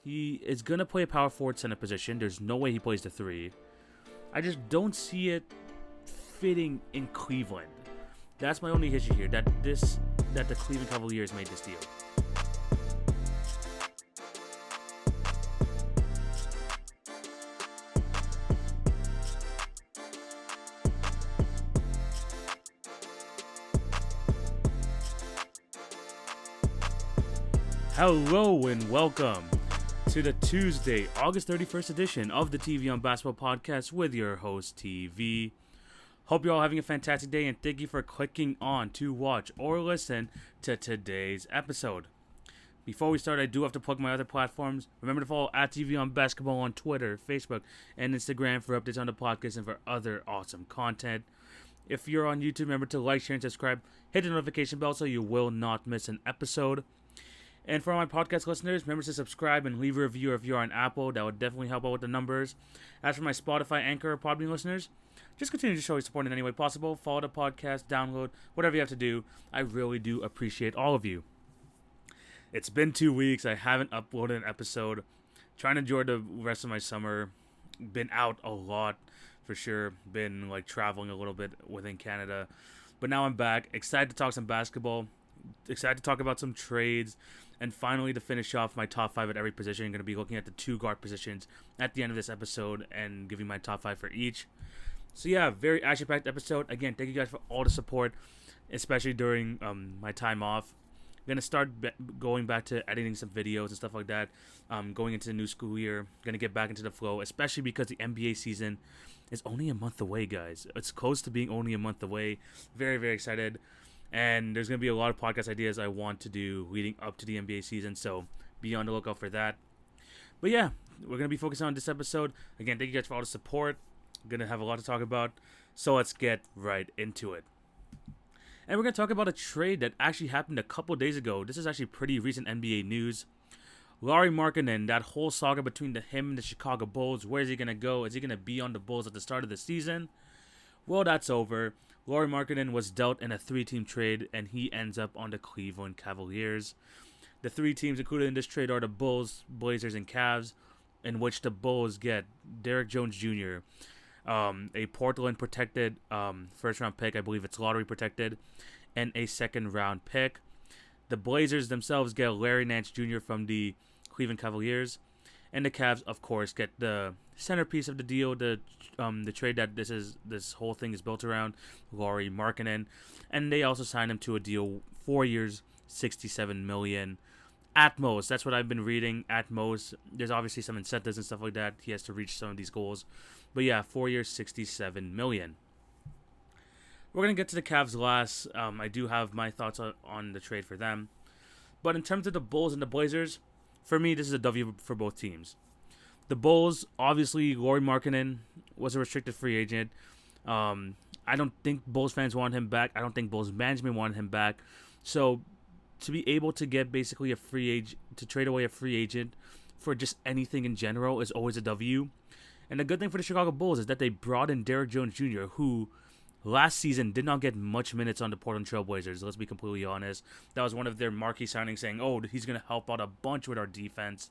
He is going to play a power forward center position. There's no way he plays the 3. I just don't see it fitting in Cleveland. That's my only issue here, that the Cleveland Cavaliers made this deal. Hello and welcome to the Tuesday, August 31st edition of the TV on Basketball Podcast with your host, TV. Hope you're all having a fantastic day and thank you for clicking on to watch or listen to today's episode. Before we start, I do have to plug my other platforms. Remember to follow at TV on Basketball on Twitter, Facebook, and Instagram for updates on the podcast and for other awesome content. If you're on YouTube, remember to like, share, and subscribe. Hit the notification bell so you will not miss an episode. And for all my podcast listeners, remember to subscribe and leave a review if you're on Apple. That would definitely help out with the numbers. As for my Spotify, Anchor, or Podbean listeners, just continue to show your support in any way possible. Follow the podcast, download, whatever you have to do. I really do appreciate all of you. It's been 2 weeks. I haven't uploaded an episode. Trying to enjoy the rest of my summer. Been out a lot, for sure. Been traveling a little bit within Canada. But now I'm back. Excited to talk some basketball. Excited to talk about some trades. And finally, to finish off my top 5 at every position, I'm going to be looking at the 2 guard positions at the end of this episode and giving my top 5 for each. So yeah, very action-packed episode. Again, thank you guys for all the support, especially during my time off. I'm going to start going back to editing some videos and stuff like that, going into the new school year. Going to get back into the flow, especially because the NBA season is only a month away, guys. It's close to being only a month away. Very, very excited. And there's going to be a lot of podcast ideas I want to do leading up to the NBA season, so be on the lookout for that. But yeah, we're going to be focusing on this episode. Again, thank you guys for all the support. I'm going to have a lot to talk about, so let's get right into it. And we're going to talk about a trade that actually happened a couple days ago. This is actually pretty recent NBA news. Lauri Markannen, that whole saga between him and the Chicago Bulls. Where is he going to go? Is he going to be on the Bulls at the start of the season? Well, that's over. Lauri Markannen was dealt in a 3-team trade, and he ends up on the Cleveland Cavaliers. The 3 teams included in this trade are the Bulls, Blazers, and Cavs, in which the Bulls get Derrick Jones Jr., a Portland-protected first-round pick, I believe it's lottery-protected, and a second-round pick. The Blazers themselves get Larry Nance Jr. from the Cleveland Cavaliers, and the Cavs, of course, get the centerpiece of the deal, the trade that this whole thing is built around, Lauri Markannen, and they also signed him to a deal 4 years, $67 million at most. That's what I've been reading. At most, there's obviously some incentives and stuff like that. He has to reach some of these goals, but yeah, 4 years, $67 million. We're gonna get to the Cavs last. I do have my thoughts on the trade for them, but in terms of the Bulls and the Blazers, for me, this is a W for both teams. The Bulls, obviously, Lauri Markannen was a restricted free agent. I don't think Bulls fans want him back. I don't think Bulls management wanted him back. So, to be able to get basically a free agent, to trade away a free agent for just anything in general is always a W. And the good thing for the Chicago Bulls is that they brought in Derrick Jones Jr., who last season did not get much minutes on the Portland Trail Blazers. Let's be completely honest. That was one of their marquee signings saying, oh, he's going to help out a bunch with our defense.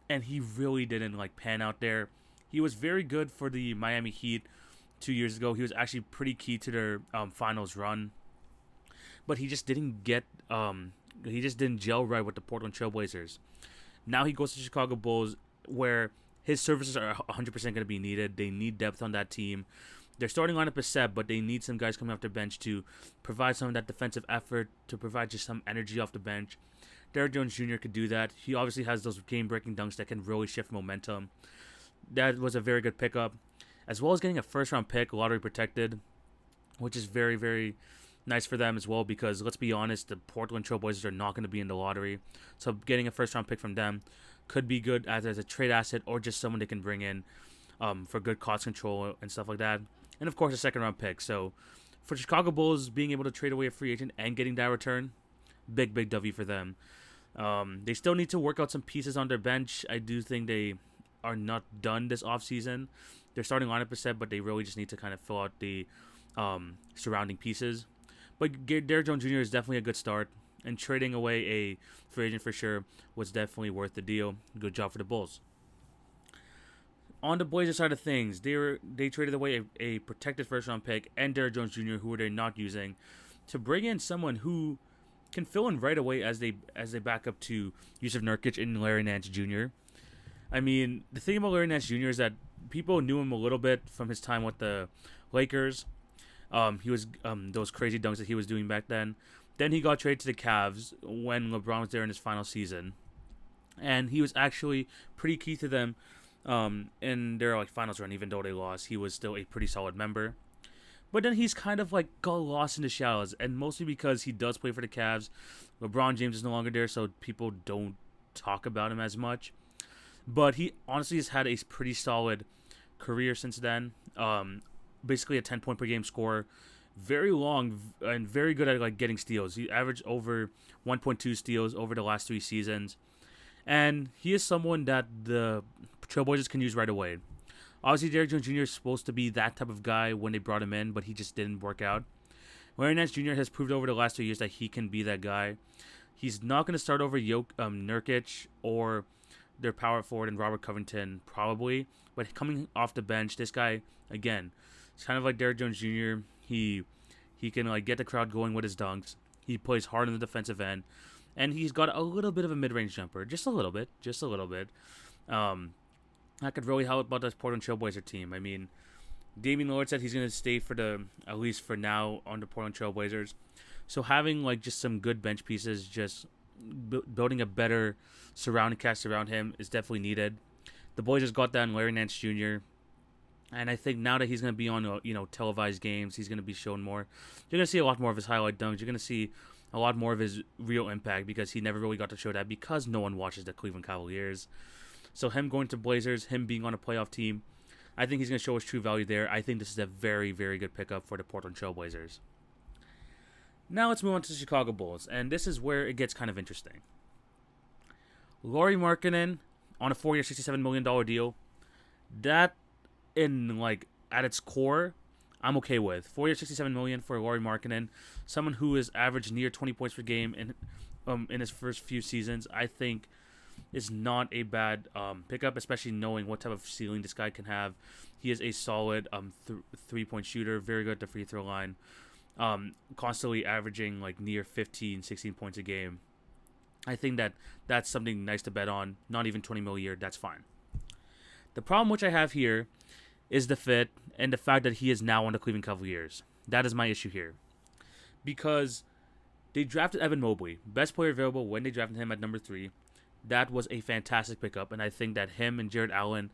And he really didn't pan out there. He was very good for the Miami Heat 2 years ago. He was actually pretty key to their finals run. But he just didn't gel right with the Portland Trail Blazers. Now he goes to Chicago Bulls where his services are 100% going to be needed. They need depth on that team. Their starting lineup is set, but they need some guys coming off the bench to provide some of that defensive effort, to provide just some energy off the bench. Derrick Jones Jr. could do that. He obviously has those game-breaking dunks that can really shift momentum. That was a very good pickup, as well as getting a first-round pick, lottery protected, which is very, very nice for them as well because, let's be honest, the Portland Trail Blazers are not going to be in the lottery. So getting a first-round pick from them could be good as a trade asset or just someone they can bring in for good cost control and stuff like that. And, of course, a second-round pick. So for Chicago Bulls, being able to trade away a free agent and getting that return, big, big W for them. They still need to work out some pieces on their bench. I do think they are not done this offseason. Their starting lineup is set, but they really just need to kind of fill out the surrounding pieces. But Derrick Jones Jr. is definitely a good start. and trading away a free agent for sure was definitely worth the deal. Good job for the Bulls. On the Blazers side of things, they traded away a protected first-round pick and Derrick Jones Jr., who they're not using, to bring in someone who can fill in right away as they back up to Yusuf Nurkic and Larry Nance Jr. I mean, the thing about Larry Nance Jr. is that people knew him a little bit from his time with the Lakers. He was those crazy dunks that he was doing back then. Then he got traded to the Cavs when LeBron was there in his final season, and he was actually pretty key to them in their finals run. Even though they lost, he was still a pretty solid member. But then he's kind of got lost in the shadows, and mostly because he does play for the Cavs. LeBron James is no longer there, so people don't talk about him as much. But he honestly has had a pretty solid career since then. Basically a 10-point per game scorer, very long and very good at getting steals. He averaged over 1.2 steals over the last 3 seasons, and he is someone that the Trailblazers can use right away. Obviously, Derrick Jones Jr. is supposed to be that type of guy when they brought him in, but he just didn't work out. Larry Nance Jr. has proved over the last 2 years that he can be that guy. He's not going to start over Nurkic or their power forward and Robert Covington, probably. But coming off the bench, this guy, again, it's kind of like Derrick Jones Jr. He can get the crowd going with his dunks. He plays hard on the defensive end, and he's got a little bit of a mid-range jumper, just a little bit. That could really help about this Portland Trailblazer team. I mean, Damian Lillard said he's going to stay at least for now, on the Portland Trailblazers. So having just some good bench pieces, just building a better surrounding cast around him is definitely needed. The Blazers got that in Larry Nance Jr. And I think now that he's going to be on televised games, he's going to be shown more. You're going to see a lot more of his highlight dunks. You're going to see a lot more of his real impact, because he never really got to show that because no one watches the Cleveland Cavaliers. So him going to Blazers, him being on a playoff team, I think he's going to show his true value there. I think this is a very, very good pickup for the Portland Trailblazers. Now let's move on to the Chicago Bulls, and this is where it gets kind of interesting. Lauri Markannen on a 4-year, $67 million deal. That, at its core, I'm okay with. 4 years, $67 million for Lauri Markannen, someone who has averaged near 20 points per game in his first few seasons. I think is not a bad pickup, especially knowing what type of ceiling this guy can have. He is a solid three-point shooter, very good at the free throw line, constantly averaging near 15, 16 points a game. I think that's something nice to bet on. Not even $20 million a year, that's fine. The problem which I have here is the fit and the fact that he is now on the Cleveland Cavaliers. That is my issue here. Because they drafted Evan Mobley, best player available when they drafted him at number 3. That was a fantastic pickup, and I think that him and Jared Allen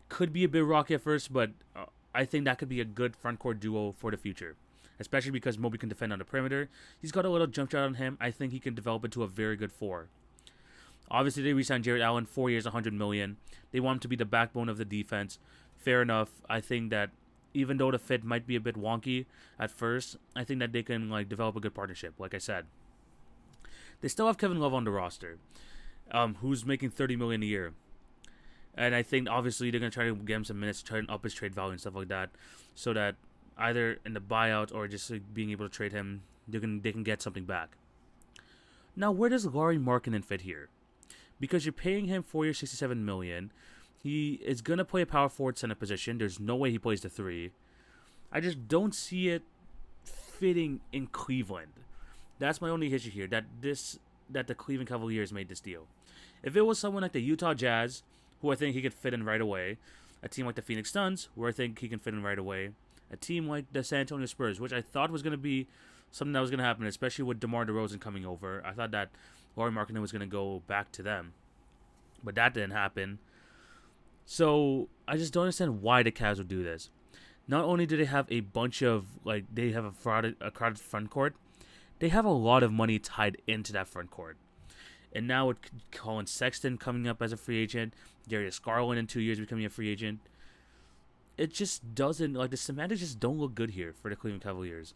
could be a bit rocky at first, but I think that could be a good front court duo for the future, especially because Mobley can defend on the perimeter. He's got a little jump shot on him. I think he can develop into a very good 4. Obviously, they re-signed Jared Allen, 4 years, $100 million. They want him to be the backbone of the defense. Fair enough. I think that even though the fit might be a bit wonky at first, I think that they can develop a good partnership, like I said. They still have Kevin Love on the roster, who's making $30 million a year. And I think, obviously, they're going to try to get him some minutes to try and up his trade value and stuff like that, so that either in the buyout or just being able to trade him, they can get something back. Now, where does Lauri Markannen fit here? Because you're paying him 4 years, $67 million. He is going to play a power forward center position. There's no way he plays the 3. I just don't see it fitting in Cleveland. That's my only issue here, that the Cleveland Cavaliers made this deal. If it was someone like the Utah Jazz, who I think he could fit in right away, a team like the Phoenix Suns, where I think he can fit in right away, a team like the San Antonio Spurs, which I thought was going to be something that was going to happen, especially with DeMar DeRozan coming over. I thought that Lauri Markannen was going to go back to them, but that didn't happen. So I just don't understand why the Cavs would do this. Not only do they have a bunch of, they have a crowded front court, they have a lot of money tied into that front court. And now with Colin Sexton coming up as a free agent, Darius Garland in 2 years becoming a free agent, it just doesn't, the semantics just don't look good here for the Cleveland Cavaliers.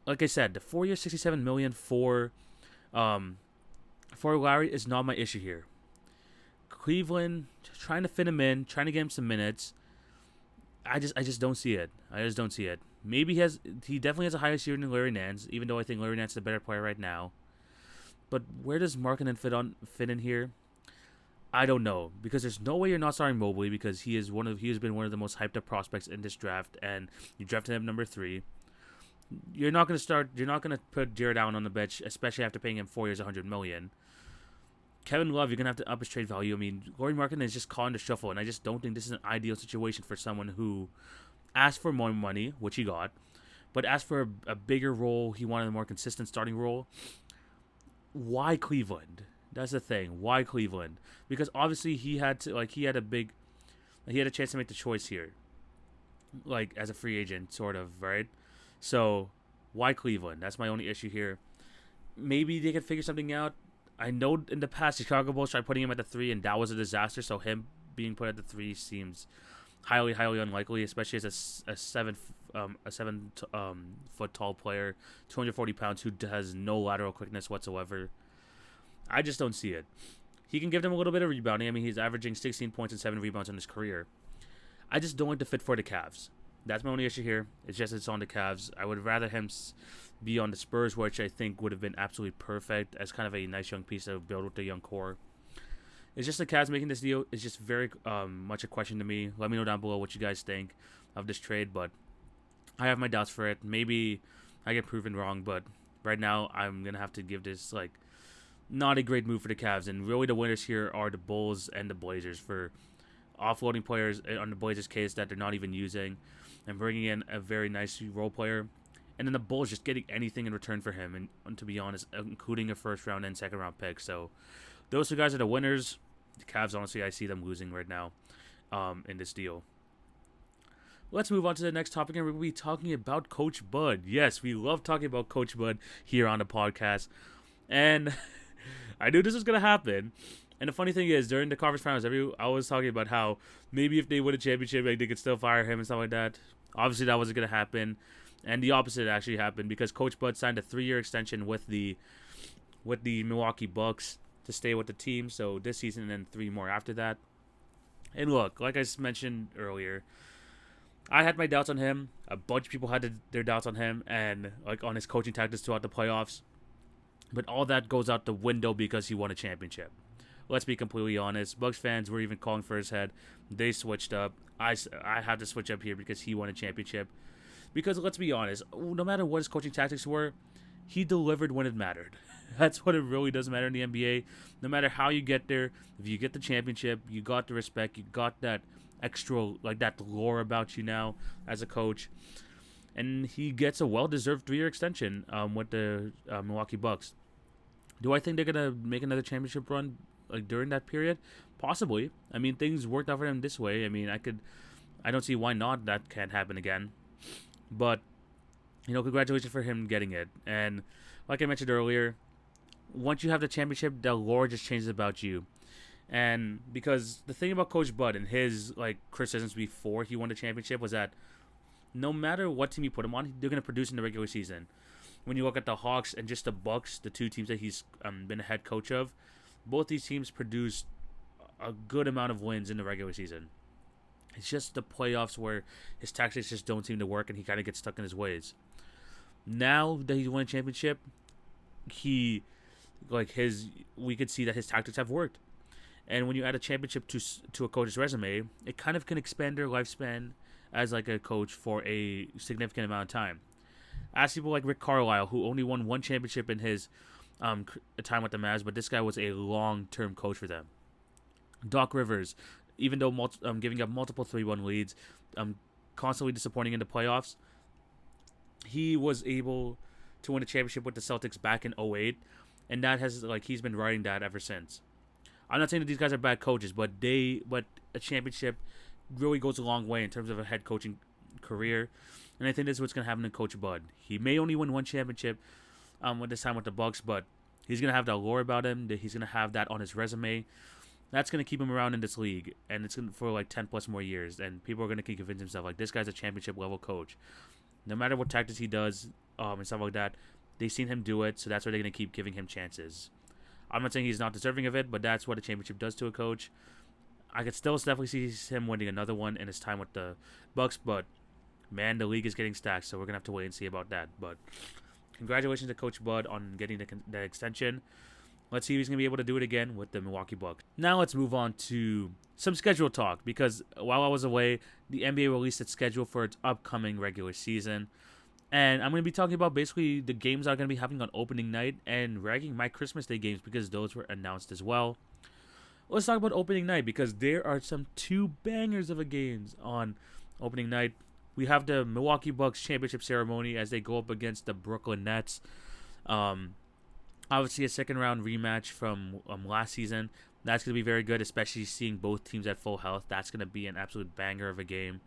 Like I said, the 4 year, $67 million for Lauri is not my issue here. Cleveland trying to fit him in, trying to get him some minutes. I just don't see it. I just don't see it. Maybe he definitely has a higher ceiling than Larry Nance, even though I think Larry Nance is a better player right now. But where does Markkanen fit in here? I don't know, because there's no way you're not starting Mobley, because he has been one of the most hyped up prospects in this draft, and you drafted him number 3. You're not gonna put Jared Allen on the bench, especially after paying him 4 years, $100 million. Kevin Love, you're gonna have to up his trade value. I mean, Lauri Markanen is just calling the shuffle, and I just don't think this is an ideal situation for someone who asked for more money, which he got, but asked for a bigger role. He wanted a more consistent starting role. Why Cleveland? That's the thing. Why Cleveland? Because obviously he had a chance to make the choice here, like as a free agent, sort of, right? So why Cleveland? That's my only issue here. Maybe they could figure something out. I know in the past Chicago Bulls tried putting him at the 3, and that was a disaster. So him being put at the 3 seems highly, highly unlikely, especially as a 7 foot tall player, 240 pounds, who has no lateral quickness whatsoever. I just don't see it. He can give them a little bit of rebounding. I mean, he's averaging 16 points and 7 rebounds in his career. I just don't like the fit for the Cavs. That's my only issue here. It's on the Cavs. I would rather him be on the Spurs, which I think would have been absolutely perfect as kind of a nice young piece to build with the young core. It's just the Cavs making this deal is just very much a question to me. Let me know down below what you guys think of this trade, but I have my doubts for it. Maybe I get proven wrong, but right now I'm going to have to give this not a great move for the Cavs, and really the winners here are the Bulls and the Blazers for offloading players on the Blazers' case that they're not even using and bringing in a very nice role player. And then the Bulls just getting anything in return for him, and to be honest, including a first-round and second-round pick. So those 2 guys are the winners. The Cavs, honestly, I see them losing right now in this deal. Let's move on to the next topic, and we're going to be talking about Coach Bud. Yes, we love talking about Coach Bud here on the podcast. And I knew this was going to happen. And the funny thing is, during the conference finals, I was talking about how maybe if they win a championship, they could still fire him and stuff like that. Obviously, that wasn't going to happen. And the opposite actually happened, because Coach Bud signed a 3-year extension with the Milwaukee Bucks to stay with the team. So this season and then 3 more after that. And look, like I mentioned earlier, I had my doubts on him. A bunch of people had their doubts on him and on his coaching tactics throughout the playoffs. But all that goes out the window because he won a championship. Let's be completely honest. Bucks fans were even calling for his head. They switched up. I have to switch up here because he won a championship. Because let's be honest, no matter what his coaching tactics were, he delivered when it mattered. That's what it really does matter in the NBA. No matter how you get there, if you get the championship, you got the respect, you got that extra, that lore about you now as a coach. And he gets a well-deserved 3-year extension with the Milwaukee Bucks. Do I think they're going to make another championship run during that period? Possibly. I mean, things worked out for them this way. I mean, I don't see why not that can't happen again. But, congratulations for him getting it. And like I mentioned earlier, once you have the championship, the lore just changes about you. And because the thing about Coach Bud and his criticisms before he won the championship was that no matter what team you put him on, they're going to produce in the regular season. When you look at the Hawks and just the Bucks, the 2 teams that he's been a head coach of, both these teams produced a good amount of wins in the regular season. It's just the playoffs where his tactics just don't seem to work and he kind of gets stuck in his ways. Now that he's won a championship, we could see that his tactics have worked. And when you add a championship to a coach's resume, it kind of can expand their lifespan as a coach for a significant amount of time. Ask people like Rick Carlisle, who only won 1 championship in his time with the Mavs, but this guy was a long-term coach for them. Doc Rivers, even though giving up multiple 3-1 leads, constantly disappointing in the playoffs, he was able to win a championship with the Celtics back in 2008, and that has he's been riding that ever since. I'm not saying that these guys are bad coaches, but a championship really goes a long way in terms of a head coaching career, and I think this is what's going to happen to Coach Bud. He may only win 1 championship with this time with the Bucks, but he's going to have that lore about him. He's going to have that on his resume. That's going to keep him around in this league, and it's for 10 plus more years, and people are going to keep convincing themselves this guy's a championship level coach. No matter what tactics he does and stuff like that, they've seen him do it, so that's why they're going to keep giving him chances. I'm not saying he's not deserving of it, but that's what a championship does to a coach. I could still definitely see him winning another one in his time with the Bucks, but man, the league is getting stacked, so we're going to have to wait and see about that. But congratulations to Coach Bud on getting the extension. Let's see if he's going to be able to do it again with the Milwaukee Bucks. Now let's move on to some schedule talk, because while I was away, the NBA released its schedule for its upcoming regular season. And I'm going to be talking about basically the games that are going to be happening on opening night and ranking my Christmas Day games because those were announced as well. Let's talk about opening night because there are some two bangers of a games on opening night. We have the Milwaukee Bucks championship ceremony as they go up against the Brooklyn Nets. Obviously, a second-round rematch from last season. That's going to be very good, especially seeing both teams at full health. That's going to be an absolute banger of a game.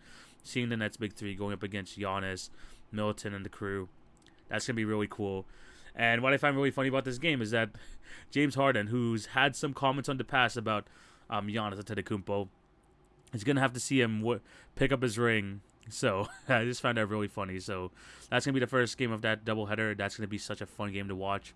Seeing the Nets' big three going up against Giannis, Middleton, and the crew. That's going to be really cool. And what I find really funny about this game is that James Harden, who's had some comments on the past about Giannis Antetokounmpo, is going to have to see him pick up his ring. So I just find that really funny. So that's going to be the first game of that doubleheader. That's going to be such a fun game to watch.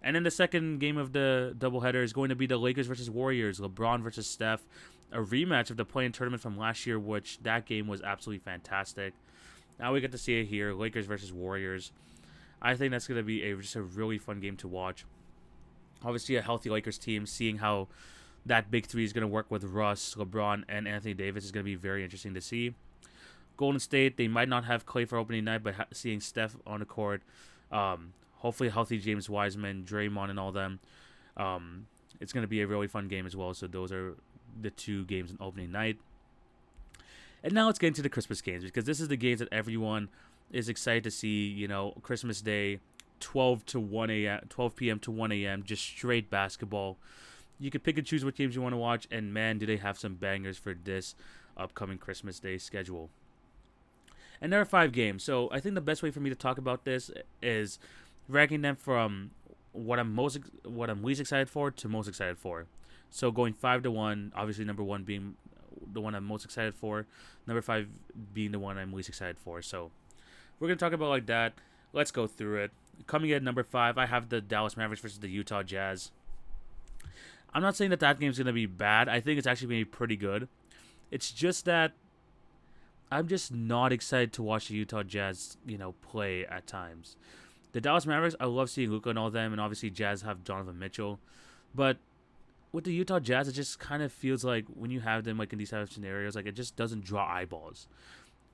And then the second game of the doubleheader is going to be the Lakers versus Warriors, LeBron versus Steph, a rematch of the play-in tournament from last year, which that game was absolutely fantastic. Now we get to see it here, Lakers versus Warriors. I think that's going to be just a really fun game to watch. Obviously, a healthy Lakers team, seeing how that big three is going to work with Russ, LeBron, and Anthony Davis is going to be very interesting to see. Golden State, they might not have Clay for opening night, but seeing Steph on the court, hopefully healthy James Wiseman, Draymond, and all them, it's going to be a really fun game as well. So those are the two games on opening night. And now let's get into the Christmas games, because this is the games that everyone is excited to see. You know, Christmas Day, 12 p.m. to 1 a.m., just straight basketball. You can pick and choose what games you want to watch, and man, do they have some bangers for this upcoming Christmas Day schedule. And there are 5 games, so I think the best way for me to talk about this is ranking them from what I'm least excited for to most excited for. So going 5 to 1, obviously number 1 being the one I'm most excited for, number 5 being the one I'm least excited for. So we're going to talk about like that. Let's go through it. Coming in at number 5, I have the Dallas Mavericks versus the Utah Jazz. I'm not saying that game's going to be bad. I think it's actually going to be pretty good. It's just that I'm just not excited to watch the Utah Jazz, play at times. The Dallas Mavericks, I love seeing Luka and all them, and obviously Jazz have Donovan Mitchell. But with the Utah Jazz, it just kind of feels like when you have them like in these type of scenarios, like it just doesn't draw eyeballs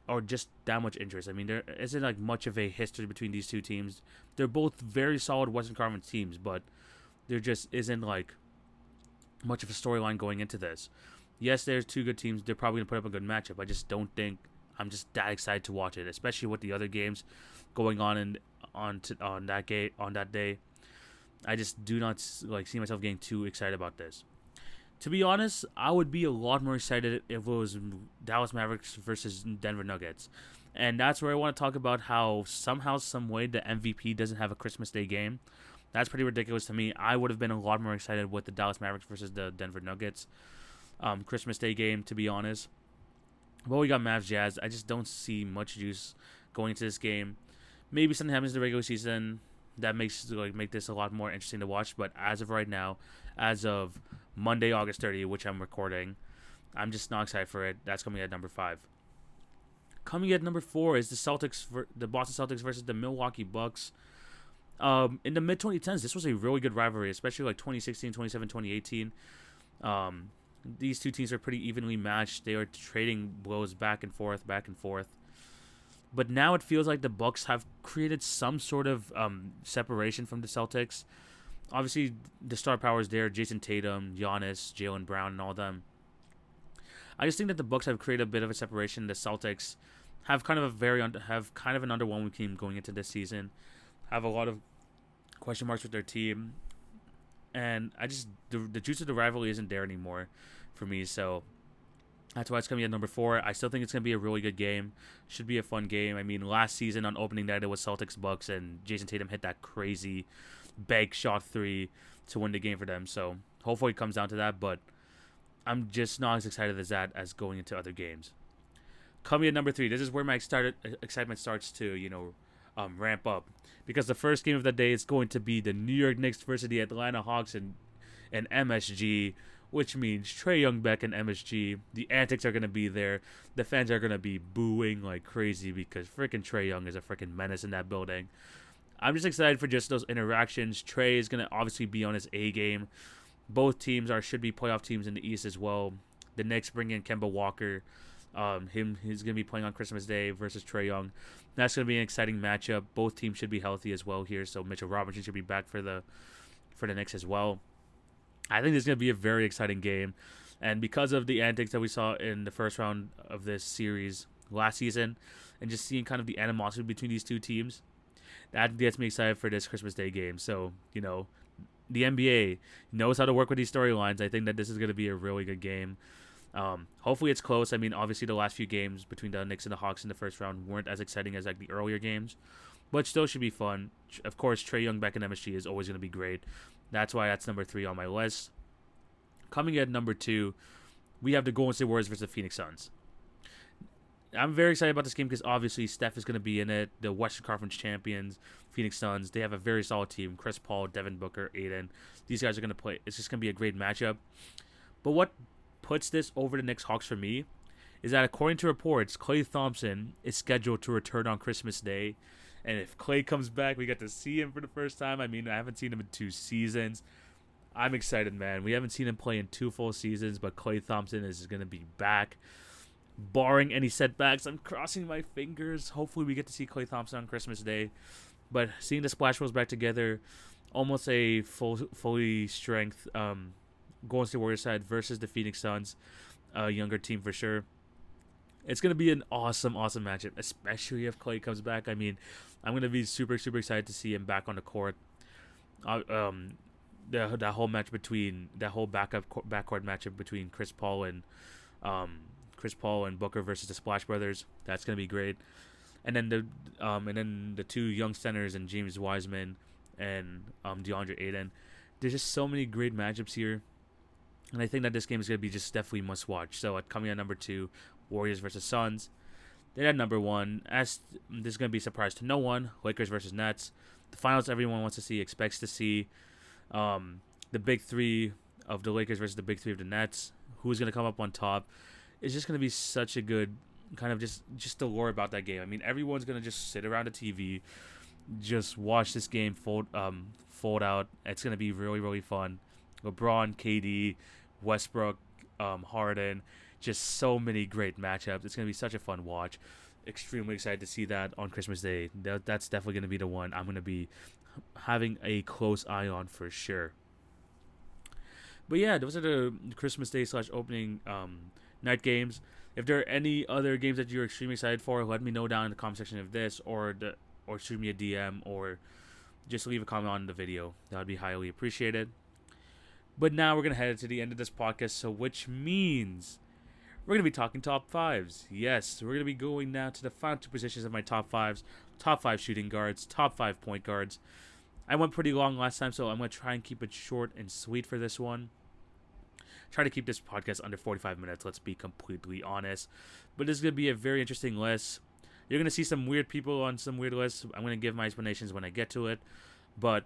or just that much interest. I mean, there isn't like much of a history between these two teams. They're both very solid Western Conference teams, but there just isn't like much of a storyline going into this. Yes, there's two good teams. They're probably going to put up a good matchup. I just don't think I'm just that excited to watch it, especially with the other games going on on that day. I just do not see myself getting too excited about this. To be honest, I would be a lot more excited if it was Dallas Mavericks versus Denver Nuggets. And that's where I want to talk about how somehow, some way, the MVP doesn't have a Christmas Day game. That's pretty ridiculous to me. I would have been a lot more excited with the Dallas Mavericks versus the Denver Nuggets Christmas Day game, to be honest. But we got Mavs Jazz. I just don't see much juice going into this game. Maybe something happens in the regular season that makes make this a lot more interesting to watch. But as of right now, as of Monday, August 30th, which I'm recording, I'm just not excited for it. That's coming at number 5. Coming at number 4 is the Boston Celtics versus the Milwaukee Bucks. In the mid-2010s, this was a really good rivalry, especially like 2016, 2017, 2018. These two teams are pretty evenly matched. They are trading blows back and forth. But now it feels like the Bucks have created some sort of separation from the Celtics. Obviously, the star power is there: Jason Tatum, Giannis, Jaylen Brown, and all them. I just think that the Bucks have created a bit of a separation. The Celtics have kind of an underwhelming team going into this season. Have a lot of question marks with their team, and the juice of the rivalry isn't there anymore for me. So that's why it's going to be at number 4. I still think it's going to be a really good game. Should be a fun game. I mean, last season on opening night, it was Celtics-Bucks, and Jason Tatum hit that crazy bank shot 3 to win the game for them. So hopefully it comes down to that, but I'm just not as excited as that as going into other games. Coming at number 3, this is where my excitement starts to, ramp up. Because the first game of the day is going to be the New York Knicks versus the Atlanta Hawks in MSG, which means Trae Young back in MSG. The antics are going to be there. The fans are going to be booing like crazy because freaking Trae Young is a freaking menace in that building. I'm just excited for just those interactions. Trae is going to obviously be on his A game. Both teams should be playoff teams in the East as well. The Knicks bring in Kemba Walker. He's going to be playing on Christmas Day versus Trae Young. That's going to be an exciting matchup. Both teams should be healthy as well here, so Mitchell Robinson should be back for the Knicks as well. I think this is going to be a very exciting game, and because of the antics that we saw in the first round of this series last season, and just seeing kind of the animosity between these two teams, that gets me excited for this Christmas Day game. So, the NBA knows how to work with these storylines. I think that this is going to be a really good game. Hopefully it's close. I mean, obviously the last few games between the Knicks and the Hawks in the first round weren't as exciting as like the earlier games, but still should be fun. Of course, Trae Young back in MSG is always going to be great. That's why that's number 3 on my list. Coming at number 2, we have the Golden State Warriors versus the Phoenix Suns. I'm very excited about this game because obviously Steph is going to be in it. The Western Conference champions, Phoenix Suns, they have a very solid team. Chris Paul, Devin Booker, Aiden. These guys are going to play. It's just going to be a great matchup. But what puts this over the Knicks Hawks for me is that according to reports, Klay Thompson is scheduled to return on Christmas Day. And if Klay comes back, we get to see him for the first time. I mean, I haven't seen him in 2 seasons. I'm excited, man. We haven't seen him play in 2 full seasons, but Klay Thompson is going to be back. Barring any setbacks, I'm crossing my fingers. Hopefully we get to see Klay Thompson on Christmas Day. But seeing the Splash Bros back together, almost a fully strength Golden State Warriors side versus the Phoenix Suns, a younger team for sure. It's going to be an awesome matchup, especially if Klay comes back. I mean, I'm going to be super excited to see him back on the court. That whole match between that whole backcourt matchup between Chris Paul and Booker versus the Splash Brothers. That's going to be great. And then the 2 young centers and James Wiseman and DeAndre Ayton. There's just so many great matchups here. And I think that this game is going to be just definitely must watch. So coming at number 2, Warriors versus Suns. Then at number 1, as this is going to be a surprise to no one, Lakers versus Nets. The finals everyone wants to see, expects to see. The big 3 of the Lakers versus the big 3 of the Nets. Who's going to come up on top? It's just going to be such a good kind of just the lore about that game. I mean, everyone's going to just sit around the TV, just watch this game fold out. It's going to be really fun. LeBron, KD, Westbrook, Harden, just so many great matchups. It's going to be such a fun watch. Extremely excited to see that on Christmas Day. That's definitely going to be the one I'm going to be having a close eye on for sure. But yeah, those are the Christmas Day / opening night games. If there are any other games that you're extremely excited for, let me know down in the comment section of this, or shoot me a DM, or just leave a comment on the video. That would be highly appreciated. But now we're going to head to the end of this podcast, which means we're going to be talking top 5s. Yes, we're going to be going now to the final 2 positions of my top 5s. Top 5 shooting guards, top 5 point guards. I went pretty long last time, so I'm going to try and keep it short and sweet for this one. Try to keep this podcast under 45 minutes, let's be completely honest. But this is going to be a very interesting list. You're going to see some weird people on some weird lists. I'm going to give my explanations when I get to it. But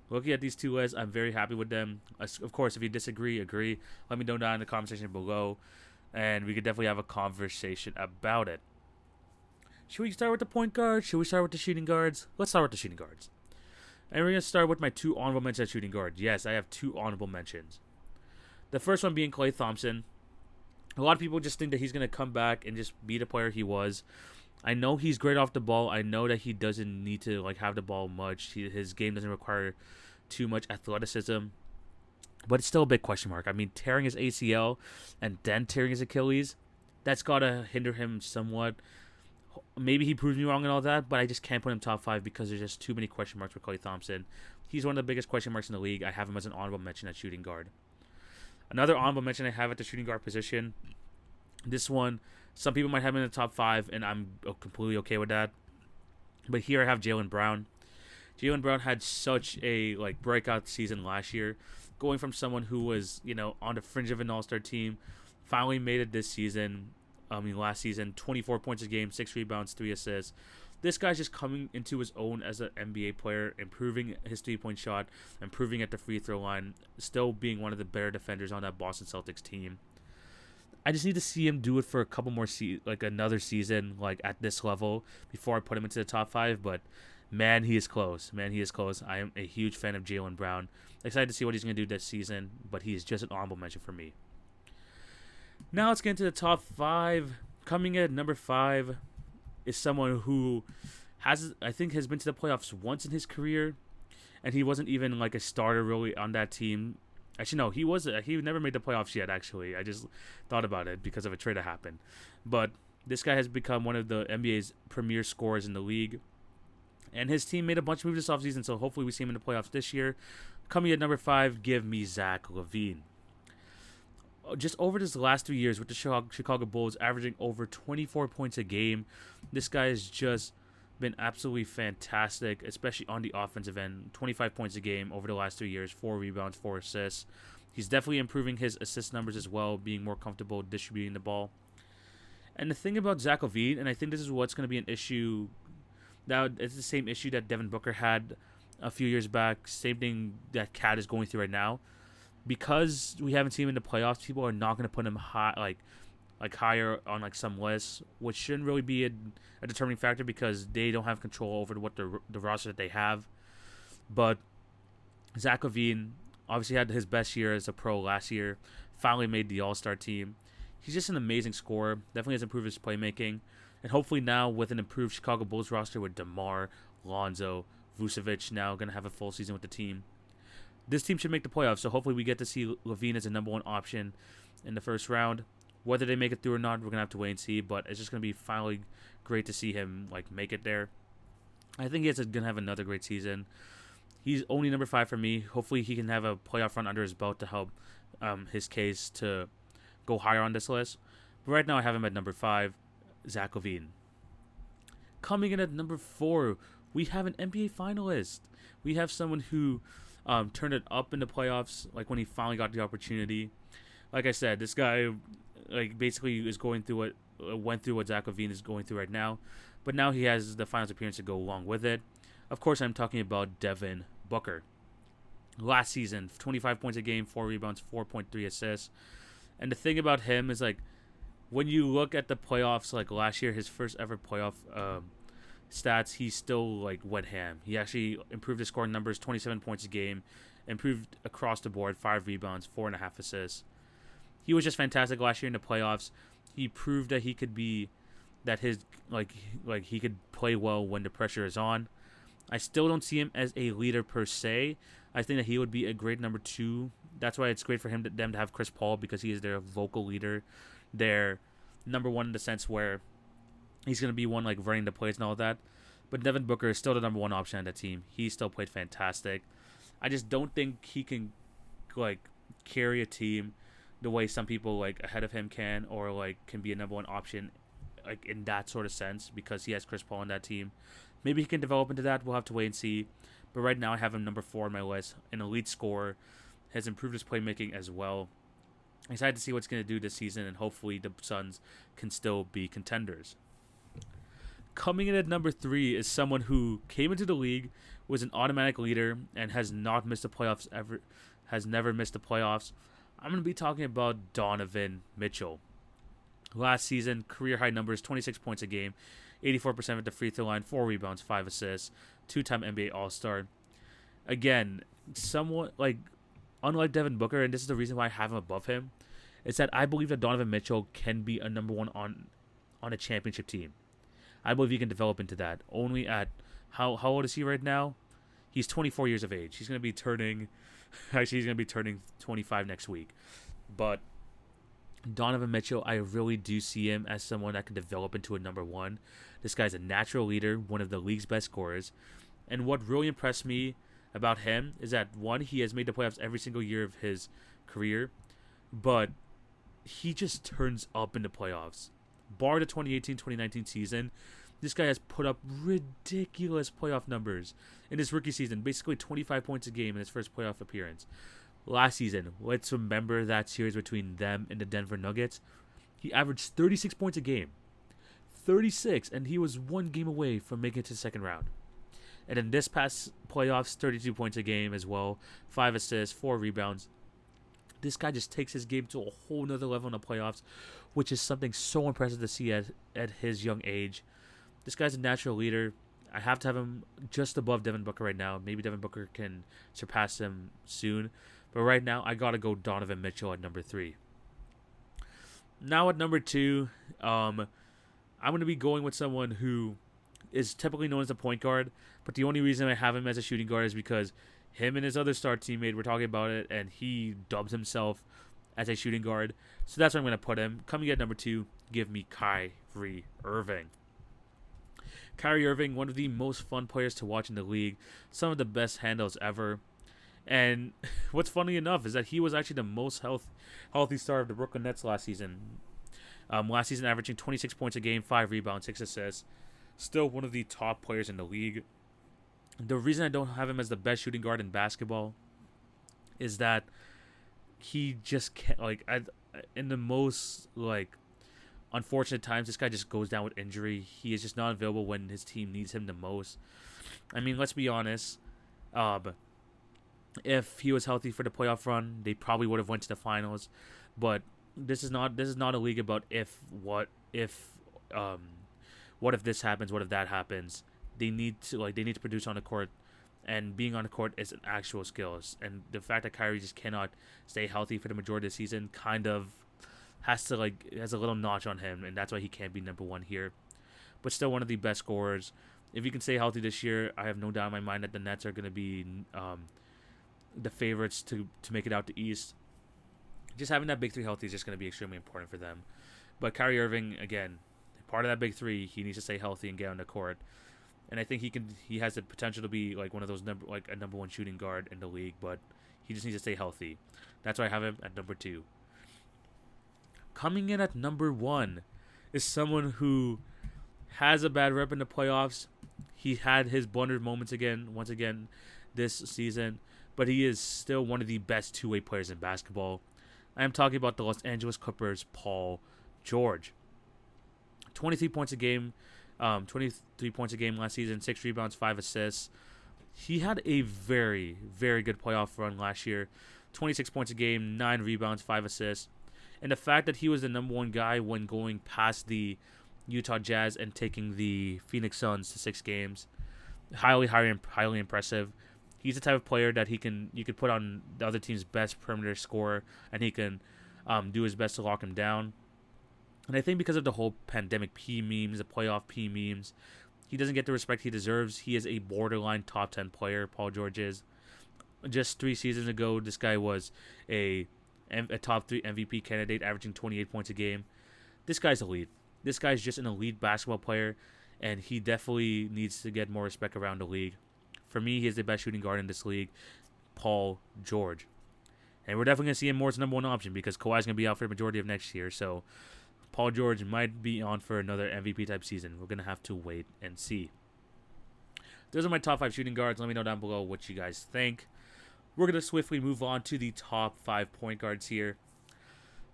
looking at these 2 lists, I'm very happy with them. Of course, if you disagree, agree. Let me know down in the comment section below. And we could definitely have a conversation about it. Should we start with the point guard? Should we start with the shooting guards? Let's start with the shooting guards. And we're going to start with my 2 honorable mentions at shooting guard. Yes, I have 2 honorable mentions. The first one being Klay Thompson. A lot of people just think that he's going to come back and just be the player he was. I know he's great off the ball. I know that he doesn't need to have the ball much. His game doesn't require too much athleticism. But it's still a big question mark. I mean, tearing his ACL and then tearing his Achilles, that's got to hinder him somewhat. Maybe he proves me wrong and all that, but I just can't put him top 5 because there's just too many question marks with Klay Thompson. He's one of the biggest question marks in the league. I have him as an honorable mention at shooting guard. Another honorable mention I have at the shooting guard position. This one, some people might have him in the top 5, and I'm completely okay with that. But here I have Jaylen Brown. Jaylen Brown had such a breakout season last year, going from someone who was on the fringe of an all-star team, finally made it this season. Last season, 24 points a game, 6 rebounds, 3 assists, This guy's just coming into his own as an NBA player, improving his 3-point shot, improving at the free throw line, still being one of the better defenders on that Boston Celtics team. I just need to see him do it for a couple more another season, like at this level, before I put him into the top 5. But man, he is close. I am a huge fan of Jaylen Brown. Excited to see what he's going to do this season, but he is just an honorable mention for me. Now let's get into the top 5. Coming in at number 5 is someone who has been to the playoffs once in his career, and he wasn't even like a starter really on that team. Actually, no, he never made the playoffs yet, actually. I just thought about it because of a trade that happened. But this guy has become one of the NBA's premier scorers in the league. And his team made a bunch of moves this offseason, so hopefully we see him in the playoffs this year. Coming at number 5, give me Zach LaVine. Just over this last 3 years with the Chicago Bulls, averaging over 24 points a game, this guy has just been absolutely fantastic, especially on the offensive end. 25 points a game over the last 3 years, 4 rebounds, 4 assists. He's definitely improving his assist numbers as well, being more comfortable distributing the ball. And the thing about Zach LaVine, and I think this is what's going to be an issue, now it's the same issue that Devin Booker had a few years back, same thing that Cat is going through right now. Because we haven't seen him in the playoffs, people are not going to put him high, like higher on like some lists, which shouldn't really be a determining factor because they don't have control over what the roster that they have. But Zach LaVine obviously had his best year as a pro last year, finally made the All-Star team. He's just an amazing scorer, definitely has improved his playmaking, and hopefully now with an improved Chicago Bulls roster with DeMar, Lonzo, Vucevic now going to have a full season with the team. This team should make the playoffs, so hopefully we get to see LaVine as a number 1 option in the first round. Whether they make it through or not, we're going to have to wait and see, but it's just going to be finally great to see him like make it there. I think he's going to have another great season. He's only number 5 for me. Hopefully he can have a playoff run under his belt to help his case to go higher on this list. But right now I have him at number 5, Zach LaVine. Coming in at number 4, we have an NBA finalist. We have someone who turned it up in the playoffs, like when he finally got the opportunity. Like I said, this guy like basically is went through what Zach LaVine is going through right now, but now he has the finals appearance to go along with it. Of course, I'm talking about Devin Booker. Last season, 25 points a game, 4 rebounds, 4.3 assists. And the thing about him is like when you look at the playoffs, like last year, his first ever playoff stats, he still like went ham. He actually improved his scoring numbers, 27 points a game, improved across the board, 5 rebounds, 4.5 assists. He was just fantastic last year in the playoffs. He proved that he could be, that his he could play well when the pressure is on. I still don't see him as a leader per se. I think that he would be a great number 2. That's why it's great for them to have Chris Paul, because he is their vocal leader, their number 1 in the sense where he's going to be one like running the plays and all that. But Devin Booker is still the number 1 option on that team. He still played fantastic. I just don't think he can like carry a team the way some people like ahead of him can, or like can be a number 1 option like in that sort of sense, because he has Chris Paul on that team. Maybe he can develop into that. We'll have to wait and see. But right now I have him number 4 on my list. An elite scorer, has improved his playmaking as well. I'm excited to see what's going to do this season, and hopefully the Suns can still be contenders. Coming in at number 3 is someone who came into the league, was an automatic leader, and has not missed the playoffs ever. Has never missed the playoffs. I'm going to be talking about Donovan Mitchell. Last season, career high numbers, 26 points a game, 84% at the free throw line, 4 rebounds, 5 assists, 2-time NBA All-Star. Again, somewhat like unlike Devin Booker, and this is the reason why I have him above him, is that I believe that Donovan Mitchell can be a number 1 on a championship team. I believe he can develop into that. Only at how old is he right now? He's 24 years of age. He's going to be turning 25 next week. But Donovan Mitchell, I really do see him as someone that can develop into a number 1. This guy's a natural leader, one of the league's best scorers. And what really impressed me about him is that, 1, he has made the playoffs every single year of his career, but he just turns up in the playoffs. Bar the 2018-2019 season, this guy has put up ridiculous playoff numbers in his rookie season, basically 25 points a game in his first playoff appearance. Last season, let's remember that series between them and the Denver Nuggets. He averaged 36 points a game. 36, and he was one game away from making it to the second round. And in this past playoffs, 32 points a game as well, 5 assists, 4 rebounds. This guy just takes his game to a whole nother level in the playoffs, which is something so impressive to see at his young age. This guy's a natural leader. I have to have him just above Devin Booker right now. Maybe Devin Booker can surpass him soon. But right now, I got to go Donovan Mitchell at number 3. Now at number 2, I'm going to be going with someone who is typically known as a point guard. But the only reason I have him as a shooting guard is because him and his other star teammate were talking about it, and he dubbed himself as a shooting guard. So that's where I'm going to put him. Coming at number 2, give me Kyrie Irving. Kyrie Irving, one of the most fun players to watch in the league. Some of the best handles ever. And what's funny enough is that he was actually the most healthy star of the Brooklyn Nets last season. Last season averaging 26 points a game, 5 rebounds, 6 assists. Still one of the top players in the league. The reason I don't have him as the best shooting guard in basketball is that he just can't, in the most, unfortunate times, this guy just goes down with injury. He is just not available when his team needs him the most. I mean, let's be honest. If he was healthy for the playoff run, they probably would have went to the finals. But this is not a league about what if this happens, what if that happens. They need to produce on the court, and being on the court is an actual skill. And the fact that Kyrie just cannot stay healthy for the majority of the season kind of has a little notch on him, and that's why he can't be number 1 here. But still one of the best scorers. If he can stay healthy this year, I have no doubt in my mind that the Nets are going to be the favorites to make it out to East. Just having that big 3 healthy is just going to be extremely important for them. But Kyrie Irving, again, part of that big 3, he needs to stay healthy and get on the court. And I think he has the potential to be one of those a number 1 shooting guard in the league, but he just needs to stay healthy. That's why I have him at number 2. Coming in at number 1 is someone who has a bad rep in the playoffs. He had his blundered moments once again this season, but he is still one of the best two-way players in basketball. I am talking about the Los Angeles Clippers' Paul George. 23 points a game last season, 6 rebounds, 5 assists. He had a very, very good playoff run last year. 26 points a game, 9 rebounds, 5 assists. And the fact that he was the number 1 guy when going past the Utah Jazz and taking the Phoenix Suns to 6 games, highly impressive. He's the type of player that you could put on the other team's best perimeter scorer, and he can do his best to lock him down. And I think because of the whole pandemic P memes, the playoff P memes, he doesn't get the respect he deserves. He is a borderline top 10 player, Paul George is. Just 3 seasons ago, this guy was a top 3 MVP candidate, averaging 28 points a game. This guy's elite. This guy's just an elite basketball player, and he definitely needs to get more respect around the league. For me, he is the best shooting guard in this league, Paul George. And we're definitely going to see him more as number 1 option because Kawhi's going to be out for the majority of next year. So Paul George might be on for another MVP-type season. We're going to have to wait and see. Those are my top 5 shooting guards. Let me know down below what you guys think. We're going to swiftly move on to the top 5 point guards here.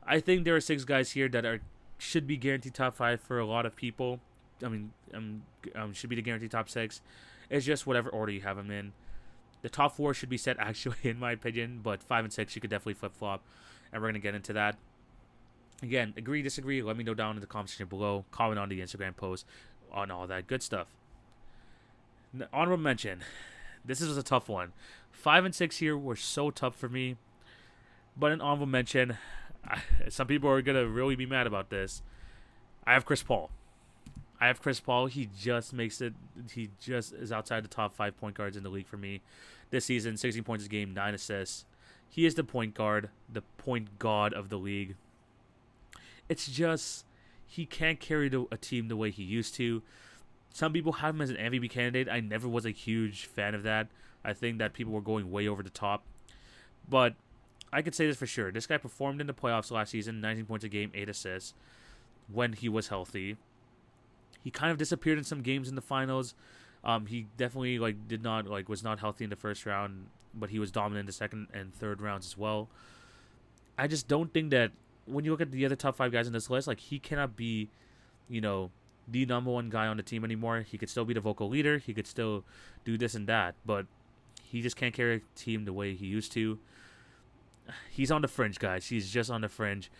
I think there are 6 guys here that should be guaranteed top 5 for a lot of people. Should be the guaranteed top 6. It's just whatever order you have them in. The top 4 should be set actually, in my opinion, but 5 and 6 you could definitely flip-flop, and we're going to get into that. Again, agree, disagree, let me know down in the comment section below. Comment on the Instagram post on all that good stuff. Honorable mention. This is a tough one. 5 and 6 here were so tough for me, but an honorable mention, some people are going to really be mad about this. I have Chris Paul. He just makes it. He just is outside the top 5 point guards in the league for me this season. 16 points a game, 9 assists. He is the point guard, the point god of the league. It's just he can't carry a team the way he used to. Some people have him as an MVP candidate. I never was a huge fan of that. I think that people were going way over the top. But I could say this for sure. This guy performed in the playoffs last season, 19 points a game, 8 assists when he was healthy. He kind of disappeared in some games in the finals. He definitely was not healthy in the first round, but he was dominant in the second and third rounds as well. I just don't think that when you look at the other top 5 guys in this list, he cannot be, the number one guy on the team anymore. He could still be the vocal leader. He could still do this and that, but he just can't carry a team the way he used to. He's on the fringe, guys. He's just on the fringe.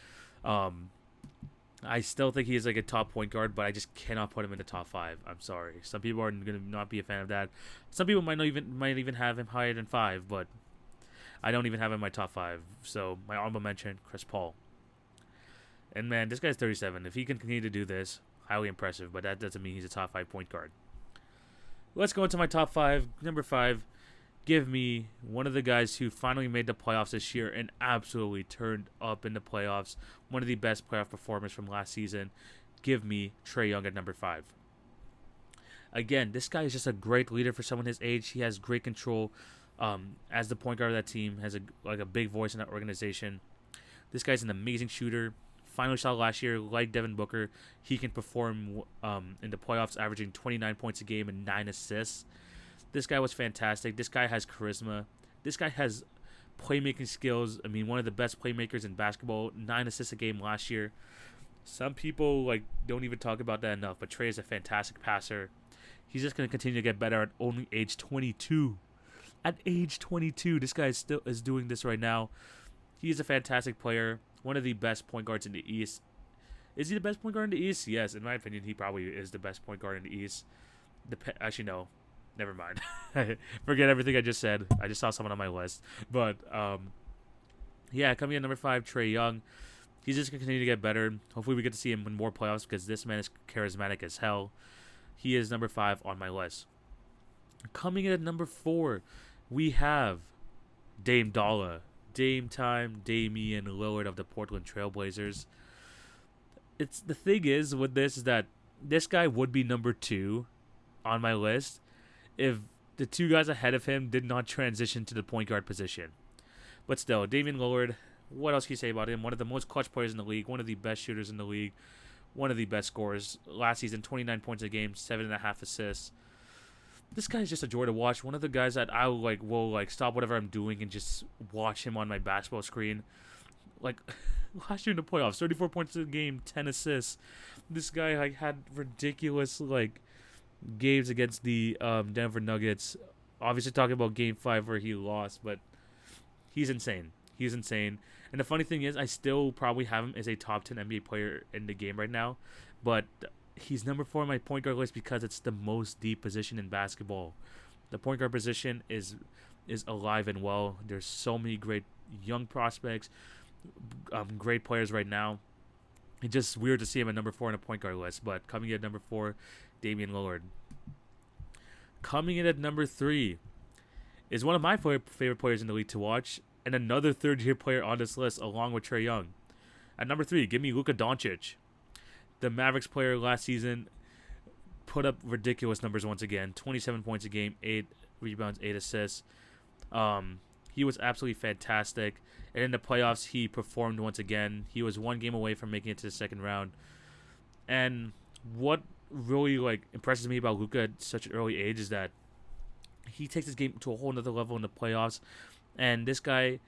I still think he is like a top point guard, but I just cannot put him in the top 5. I'm sorry. Some people are going to not be a fan of that. Some people might even have him higher than 5, but I don't even have him in my top 5. So my honorable mention, Chris Paul. And man, this guy's 37. If he can continue to do this, highly impressive. But that doesn't mean he's a top 5 point guard. Let's go into my top 5. Number 5. Give me one of the guys who finally made the playoffs this year and absolutely turned up in the playoffs. One of the best playoff performers from last season. Give me Trae Young at number 5. Again, this guy is just a great leader for someone his age. He has great control as the point guard of that team. Has a big voice in that organization. This guy's an amazing shooter. Finally shot last year, like Devin Booker. He can perform in the playoffs, averaging 29 points a game and 9 assists. This guy was fantastic. This guy has charisma. This guy has playmaking skills. I mean, one of the best playmakers in basketball. 9 assists a game last year. Some people don't even talk about that enough, but Trae is a fantastic passer. He's just going to continue to get better at only age 22. At age 22, this guy is doing this right now. He is a fantastic player. One of the best point guards in the East. Is he the best point guard in the East? Yes, in my opinion, he probably is the best point guard in the East. Actually, no. Never mind. Forget everything I just said. I just saw someone on my list. But, yeah, coming in number 5, Trae Young. He's just going to continue to get better. Hopefully we get to see him in more playoffs because this man is charismatic as hell. He is number 5 on my list. Coming in at number 4, we have Dame Dollar. Dame time, Damian Lillard of the Portland Trailblazers. The thing is with this is that this guy would be number 2 on my list if the 2 guys ahead of him did not transition to the point guard position. But still, Damian Lillard, what else can you say about him? One of the most clutch players in the league, one of the best shooters in the league, one of the best scorers. Last season, 29 points a game, 7.5 assists. This guy is just a joy to watch. One of the guys that I will stop whatever I'm doing and just watch him on my basketball screen. Last year in the playoffs, 34 points a game, 10 assists. This guy had ridiculous games against the Denver Nuggets. Obviously talking about Game 5 where he lost, but he's insane. He's insane. And the funny thing is, I still probably have him as a top 10 NBA player in the game right now, but he's number 4 on my point guard list because it's the most deep position in basketball. The point guard position is alive and well. There's so many great young prospects, great players right now. It's just weird to see him at number 4 on a point guard list, but coming in at number 4, Damian Lillard. Coming in at number 3 is one of my favorite players in the league to watch, and another third-year player on this list along with Trae Young. At number 3, give me Luka Doncic. The Mavericks player last season put up ridiculous numbers once again. 27 points a game, 8 rebounds, 8 assists. He was absolutely fantastic. And in the playoffs, he performed once again. He was 1 game away from making it to the second round. And what really impresses me about Luka at such an early age is that he takes his game to a whole nother level in the playoffs. And this guy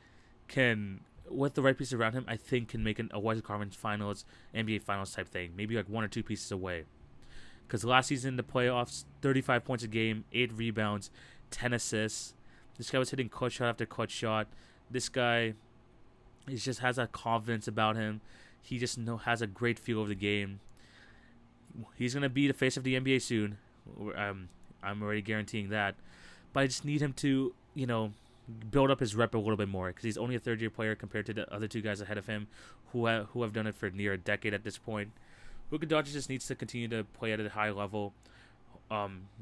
can, with the right pieces around him, I think can make a Western Conference Finals, NBA Finals type thing. Maybe 1 or 2 pieces away. Because last season in the playoffs, 35 points a game, 8 rebounds, 10 assists. This guy was hitting clutch shot after clutch shot. This guy just has that confidence about him. He just has a great feel of the game. He's going to be the face of the NBA soon. I'm already guaranteeing that. But I just need him to, build up his rep a little bit more because he's only a third-year player compared to the other 2 guys ahead of him who have done it for near a decade at this point. Luka Doncic just needs to continue to play at a high level.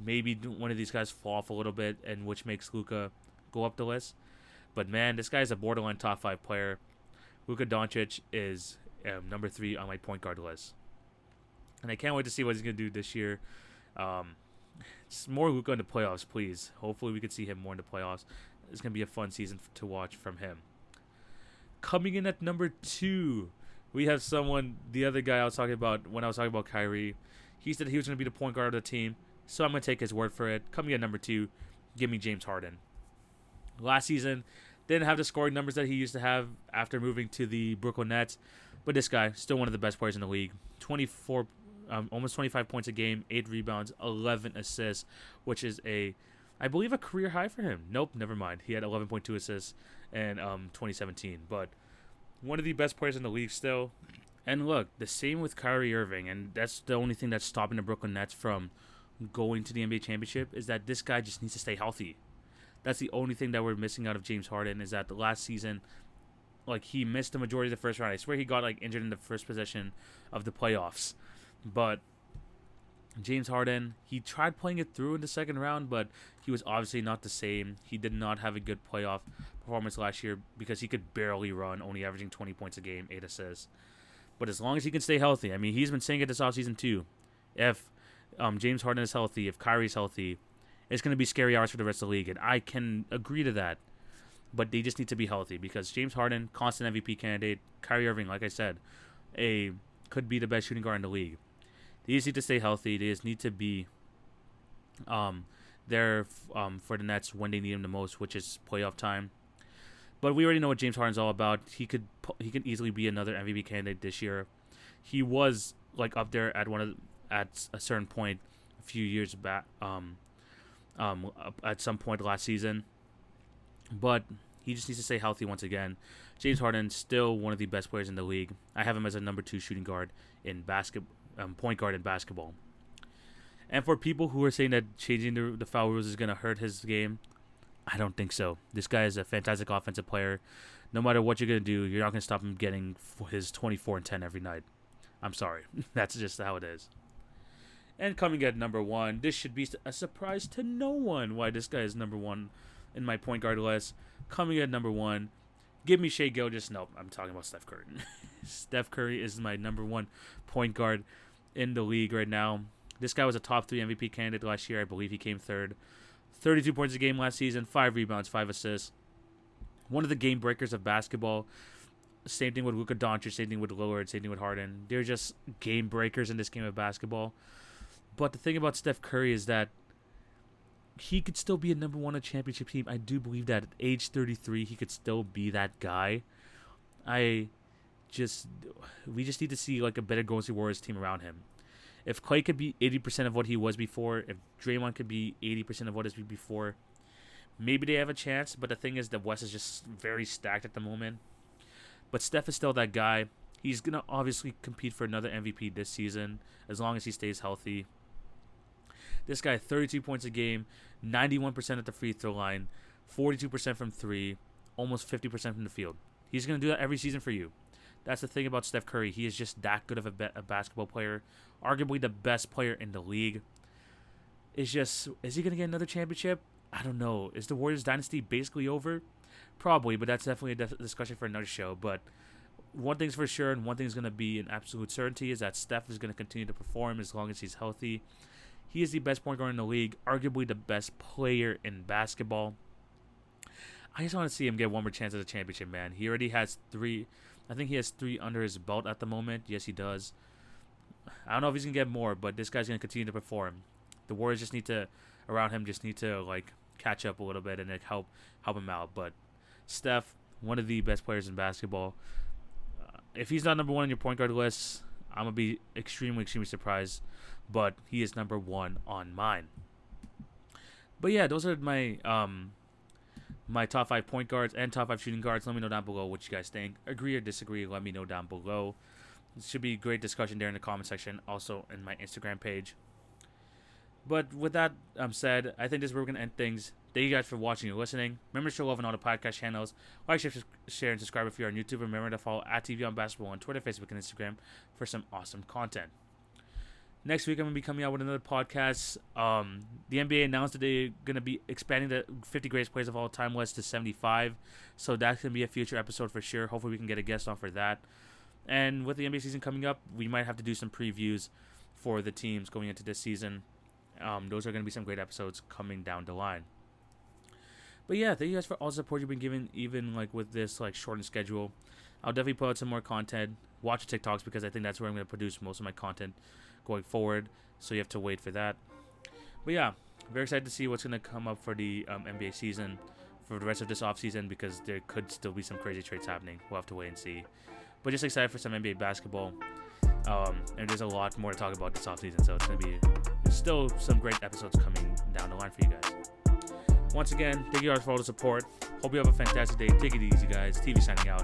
Maybe one of these guys fall off a little bit, and which makes Luka go up the list. But man, this guy's a borderline top 5 player. Luka Doncic is number 3 on my point guard list. And I can't wait to see what he's going to do this year. Just more Luka in the playoffs, please. Hopefully we can see him more in the playoffs. It's going to be a fun season to watch from him. Coming in at number 2, we have the other guy I was talking about when I was talking about Kyrie. He said he was going to be the point guard of the team, so I'm going to take his word for it. Coming in at number 2, give me James Harden. Last season, didn't have the scoring numbers that he used to have after moving to the Brooklyn Nets, but this guy, still one of the best players in the league. 24 almost 25 points a game, 8 rebounds, 11 assists, which is I believe a career high for him. Nope, never mind. He had 11.2 assists in 2017, but one of the best players in the league still. And look, the same with Kyrie Irving, and that's the only thing that's stopping the Brooklyn Nets from going to the NBA championship, is that this guy just needs to stay healthy. That's the only thing that we're missing out of James Harden, is that the last season, like, he missed the majority of the first round. I swear he got like injured in the first possession of the playoffs. But James Harden, he tried playing it through in the second round, but he was obviously not the same. He did not have a good playoff performance last year because he could barely run, only averaging 20 points a game, 8 assists. But as long as he can stay healthy, I mean, he's been saying it this offseason too. If James Harden is healthy, if Kyrie's healthy, it's going to be scary hours for the rest of the league. And I can agree to that. But they just need to be healthy because James Harden, constant MVP candidate. Kyrie Irving, like I said, could be the best shooting guard in the league. They just need to stay healthy. They just need to be there for the Nets when they need him the most, which is playoff time. But we already know what James Harden's all about. He could easily be another MVP candidate this year. He was like up there at a certain point a few years back. At some point last season, but he just needs to stay healthy once again. James Harden still one of the best players in the league. I have him as a number 2 shooting guard in point guard in basketball. And for people who are saying that changing the foul rules is going to hurt his game, I don't think so. This guy is a fantastic offensive player. No matter what you're going to do, you're not going to stop him getting his 24 and 10 every night. I'm sorry. That's just how it is. And coming at number 1, this should be a surprise to no one why this guy is number 1 in my point guard list. Coming at number 1, give me Shai Gilgeous. Nope, I'm talking about Steph Curry. Steph Curry is my number 1 point guard in the league right now. This guy was a top 3 MVP candidate last year. I believe he came third. 32 points a game last season, 5 rebounds, 5 assists. One of the game breakers of basketball. Same thing with Luka Doncic, same thing with Lillard, same thing with Harden. They're just game breakers in this game of basketball. But the thing about Steph Curry is that he could still be a number 1 on a championship team. I do believe that at age 33, he could still be that guy. We just need to see like a better Golden State Warriors team around him. If Clay could be 80% of what he was before, if Draymond could be 80% of what he was before, maybe they have a chance. But the thing is, the West is just very stacked at the moment. But Steph is still that guy. He's going to obviously compete for another MVP this season as long as he stays healthy. This guy, 32 points a game, 91% at the free throw line, 42% from 3, almost 50% from the field. He's going to do that every season for you. That's the thing about Steph Curry. He is just that good of a basketball player, arguably the best player in the league. Is he going to get another championship? I don't know. Is the Warriors dynasty basically over? Probably, but that's definitely a discussion for another show. But one thing's for sure, and one thing's going to be an absolute certainty, is that Steph is going to continue to perform as long as he's healthy. He is the best point guard in the league, arguably the best player in basketball. I just want to see him get one more chance at a championship, man. He already has 3. I think he has 3 under his belt at the moment. Yes, he does. I don't know if he's going to get more, but this guy's going to continue to perform. The Warriors just need to like catch up a little bit and like help him out. But Steph, one of the best players in basketball. If he's not number 1 on your point guard list, I'm going to be extremely, extremely surprised. But he is number 1 on mine. But yeah, those are my my top 5 point guards and top 5 shooting guards. Let me know down below what you guys think. Agree or disagree, let me know down below. It should be a great discussion there in the comment section, also in my Instagram page. But with that said, I think this is where we're going to end things. Thank you guys for watching and listening. Remember to show love on all the podcast channels. Like, share, and subscribe if you're on YouTube. Remember to follow at TV on Basketball on Twitter, Facebook, and Instagram for some awesome content. Next week, I'm going to be coming out with another podcast. The NBA announced that they're going to be expanding the 50 greatest players of all time list to 75. So that's going to be a future episode for sure. Hopefully, we can get a guest on for that. And with the NBA season coming up, we might have to do some previews for the teams going into this season. Those are going to be some great episodes coming down the line. But yeah, thank you guys for all the support you've been giving, even like with this like shortened schedule. I'll definitely put out some more content. Watch the TikToks because I think that's where I'm going to produce most of my content going forward. So you have to wait for that. But yeah, very excited to see what's going to come up for the NBA season for the rest of this offseason because there could still be some crazy trades happening. We'll have to wait and see. But just excited for some NBA basketball. And there's a lot more to talk about this offseason, so there's still some great episodes coming down the line for you guys. Once again, thank you guys for all the support. Hope you have a fantastic day. Take it easy, guys. TV signing out.